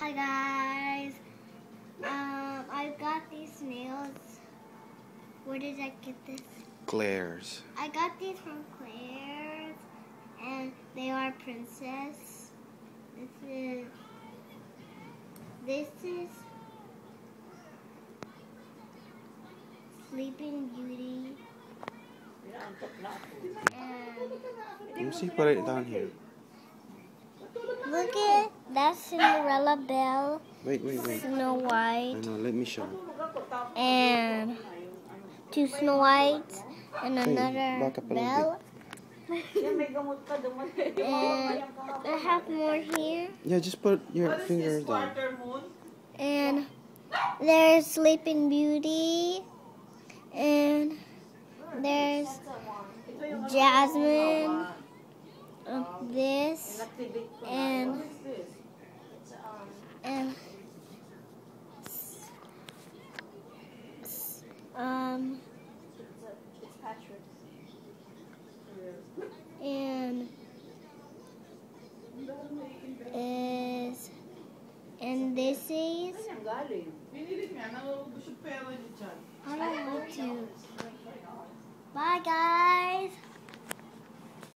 Hi guys. I got these nails. Where did I get this? Claire's. I got these from Claire's, and they are princess. This is Sleeping Beauty. And Let me see. Put it down here. look at that Cinderella Belle. Wait. Snow White. I know. Let me show. And two Snow Whites and Hey, another back up a little Belle. And I have more here. Yeah, just put your fingers down. And there's Sleeping Beauty. And there's Jasmine. This. And and this is I don't want to. Bye guys.